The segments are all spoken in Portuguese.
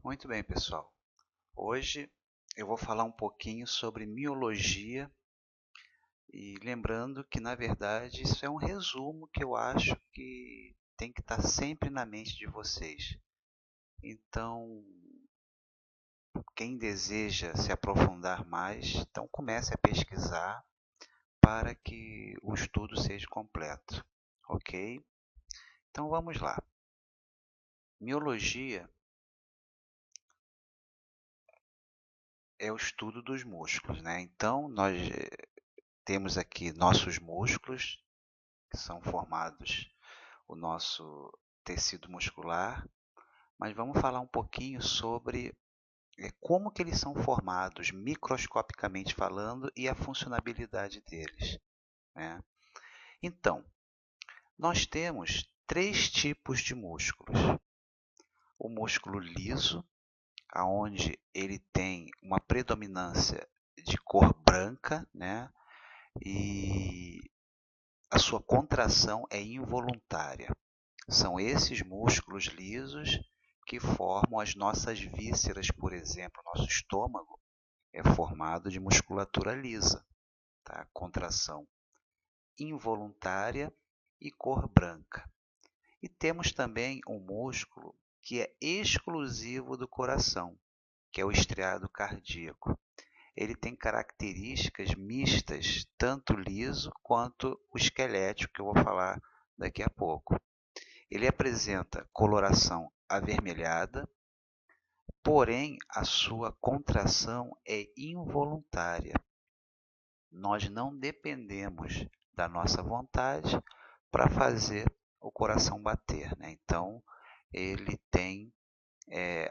Muito bem, pessoal. Hoje eu vou falar um pouquinho sobre miologia e lembrando que, na verdade, isso é um resumo que eu acho que tem que estar sempre na mente de vocês. Então, quem deseja se aprofundar mais, então comece a pesquisar para que o estudo seja completo, ok? Então vamos lá. Miologia é o estudo dos músculos, né? Então nós temos aqui nossos músculos, que são formados o nosso tecido muscular, mas vamos falar um pouquinho sobre como que eles são formados, microscopicamente falando, e a funcionalidade deles, né? Então, nós temos três tipos de músculos. O músculo liso, aonde ele tem uma predominância de cor branca, né? E a sua contração é involuntária. São esses músculos lisos que formam as nossas vísceras, por exemplo. Nosso estômago é formado de musculatura lisa, tá? Contração involuntária e cor branca. E temos também um músculo que é exclusivo do coração, que é o estriado cardíaco. Ele tem características mistas, tanto liso quanto o esquelético, que eu vou falar daqui a pouco. Ele apresenta coloração avermelhada, porém a sua contração é involuntária. Nós não dependemos da nossa vontade para fazer o coração bater, né? Então, ele tem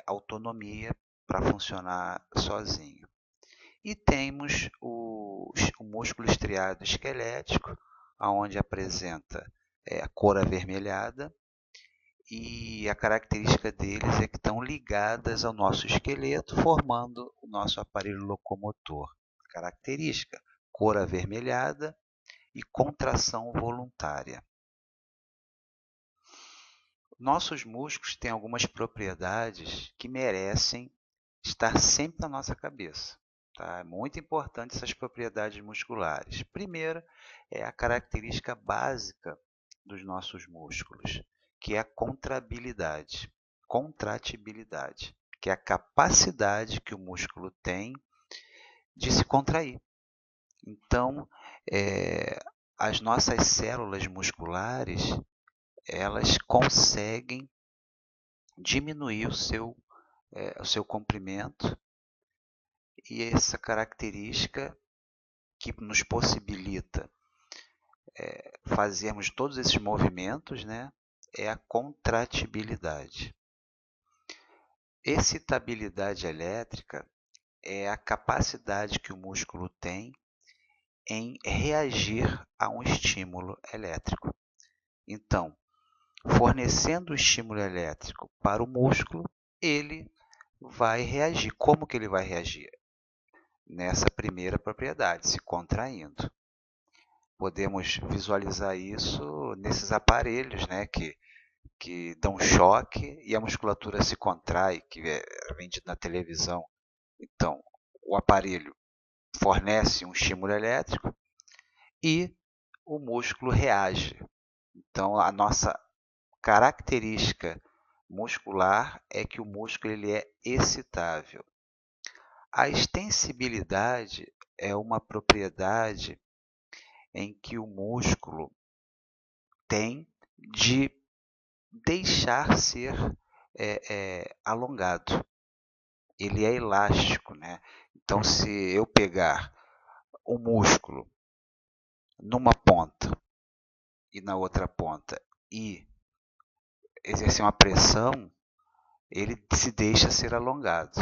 autonomia para funcionar sozinho. E temos o músculo estriado esquelético, onde apresenta a cor avermelhada, e a característica deles é que estão ligadas ao nosso esqueleto, formando o nosso aparelho locomotor. Característica: cor avermelhada e contração voluntária. Nossos músculos têm algumas propriedades que merecem estar sempre na nossa cabeça. Tá? É muito importante essas propriedades musculares. Primeiro, é a característica básica dos nossos músculos, que é a contratibilidade, que é a capacidade que o músculo tem de se contrair. Então, as nossas células musculares, elas conseguem diminuir o seu comprimento, e essa característica que nos possibilita fazermos todos esses movimentos, né, é a contratibilidade. Excitabilidade elétrica é a capacidade que o músculo tem em reagir a um estímulo elétrico. Então, fornecendo o estímulo elétrico para o músculo, ele vai reagir. Como que ele vai reagir? Nessa primeira propriedade, se contraindo. Podemos visualizar isso nesses aparelhos, né, que dão choque e a musculatura se contrai, que é vendido na televisão. Então, o aparelho fornece um estímulo elétrico e o músculo reage. Então, a nossa característica muscular é que o músculo ele é excitável. A extensibilidade é uma propriedade em que o músculo tem de deixar ser alongado. Ele é elástico, né? Então, se eu pegar o músculo numa ponta e na outra ponta e exercer uma pressão, ele se deixa ser alongado.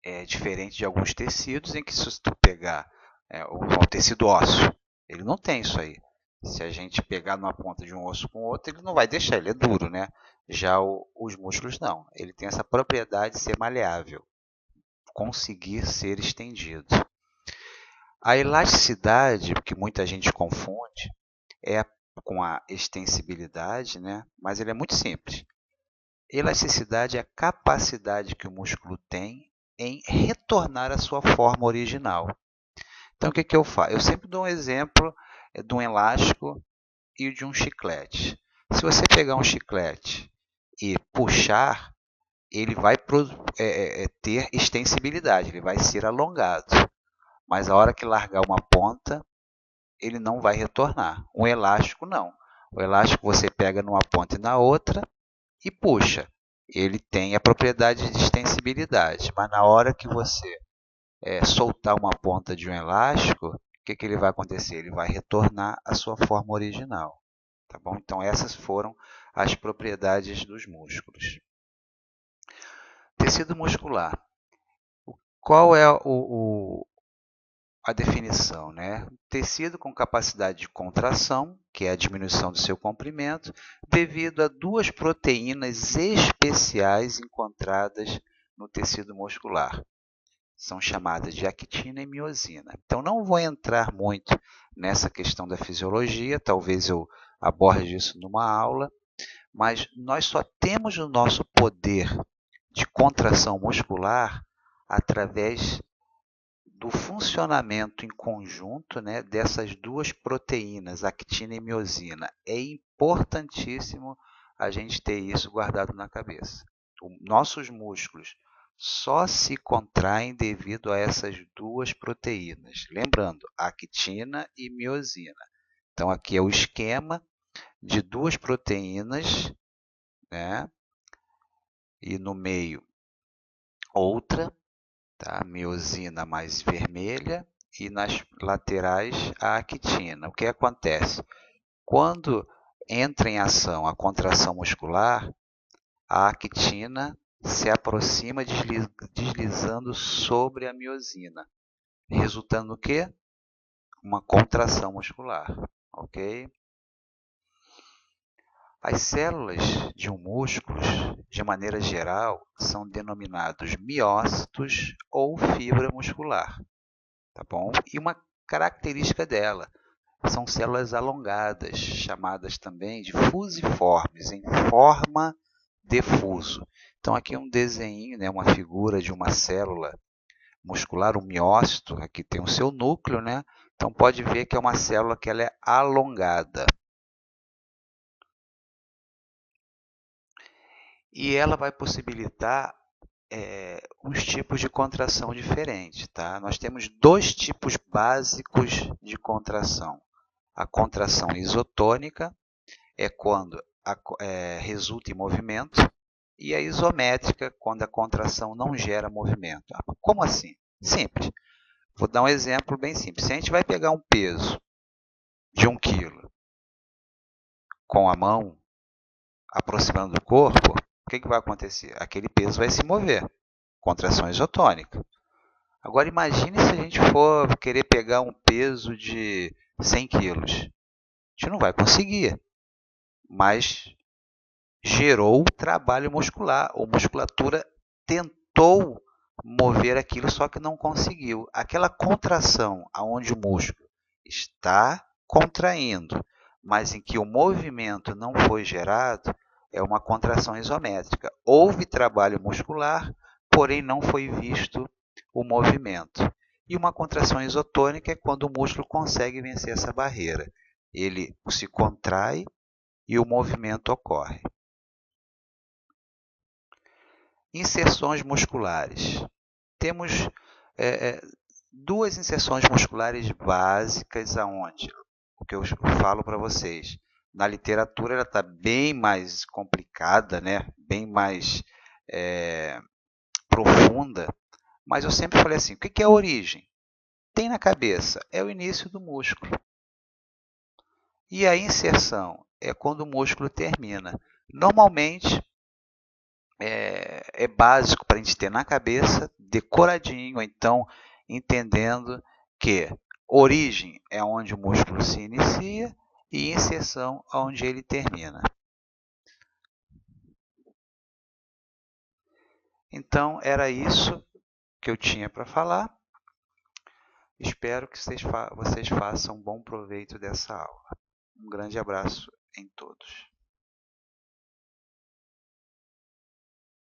É diferente de alguns tecidos em que, se tu pegar o tecido ósseo, ele não tem isso aí. Se a gente pegar numa ponta de um osso com o outro, ele não vai deixar, ele é duro, né? Já os músculos não. Ele tem essa propriedade de ser maleável, conseguir ser estendido. A elasticidade, que muita gente confunde, é com a extensibilidade, né? Mas ele é muito simples. Elasticidade é a capacidade que o músculo tem em retornar à sua forma original. Então, o que eu faço? Eu sempre dou um exemplo de um elástico e de um chiclete. Se você pegar um chiclete e puxar, ele vai ter extensibilidade, ele vai ser alongado. Mas a hora que largar uma ponta, ele não vai retornar. Um elástico não. O elástico você pega numa ponta e na outra e puxa. Ele tem a propriedade de extensibilidade, mas na hora que você soltar uma ponta de um elástico, o que ele vai acontecer? Ele vai retornar à sua forma original. Tá bom? Então essas foram as propriedades dos músculos. Tecido muscular. Qual é a definição, né? Tecido com capacidade de contração, que é a diminuição do seu comprimento, devido a duas proteínas especiais encontradas no tecido muscular. São chamadas de actina e miosina. Então, não vou entrar muito nessa questão da fisiologia, talvez eu aborde isso numa aula, mas nós só temos o nosso poder de contração muscular através do funcionamento em conjunto, né, dessas duas proteínas, actina e miosina. É importantíssimo a gente ter isso guardado na cabeça. Nossos músculos só se contraem devido a essas duas proteínas. Lembrando, actina e miosina. Então, aqui é o esquema de duas proteínas, né, e no meio outra, tá? Miosina mais vermelha e nas laterais a actina. O que acontece? Quando entra em ação a contração muscular, a actina se aproxima deslizando sobre a miosina, resultando no quê? Uma contração muscular, ok? As células de um músculo, de maneira geral, são denominados miócitos ou fibra muscular. Tá bom? E uma característica dela são células alongadas, chamadas também de fusiformes, em forma de fuso. Então, aqui é um desenho, né, uma figura de uma célula muscular, um miócito, aqui tem o seu núcleo, né? Então, pode ver que é uma célula que ela é alongada. E ela vai possibilitar uns tipos de contração diferentes, tá? Nós temos dois tipos básicos de contração. A contração isotônica é quando resulta em movimento e a isométrica quando a contração não gera movimento. Como assim? Simples. Vou dar um exemplo bem simples. Se a gente vai pegar um peso de 1 quilo com a mão aproximando do corpo, o que vai acontecer? Aquele peso vai se mover. Contração isotônica. Agora imagine se a gente for querer pegar um peso de 100 quilos. A gente não vai conseguir, mas gerou trabalho muscular. A musculatura tentou mover aquilo, só que não conseguiu. Aquela contração onde o músculo está contraindo, mas em que o movimento não foi gerado, é uma contração isométrica. Houve trabalho muscular, porém não foi visto o movimento. E uma contração isotônica é quando o músculo consegue vencer essa barreira. Ele se contrai e o movimento ocorre. Inserções musculares. Temos duas inserções musculares básicas aonde o que eu falo para vocês. Na literatura ela está bem mais complicada, né? Bem mais profunda, mas eu sempre falei assim, o que é a origem? Tem na cabeça, é o início do músculo. E a inserção é quando o músculo termina. Normalmente, é básico para a gente ter na cabeça, decoradinho, ou então entendendo que origem é onde o músculo se inicia e inserção onde ele termina. Então, era isso que eu tinha para falar. Espero que vocês façam um bom proveito dessa aula. Um grande abraço em todos.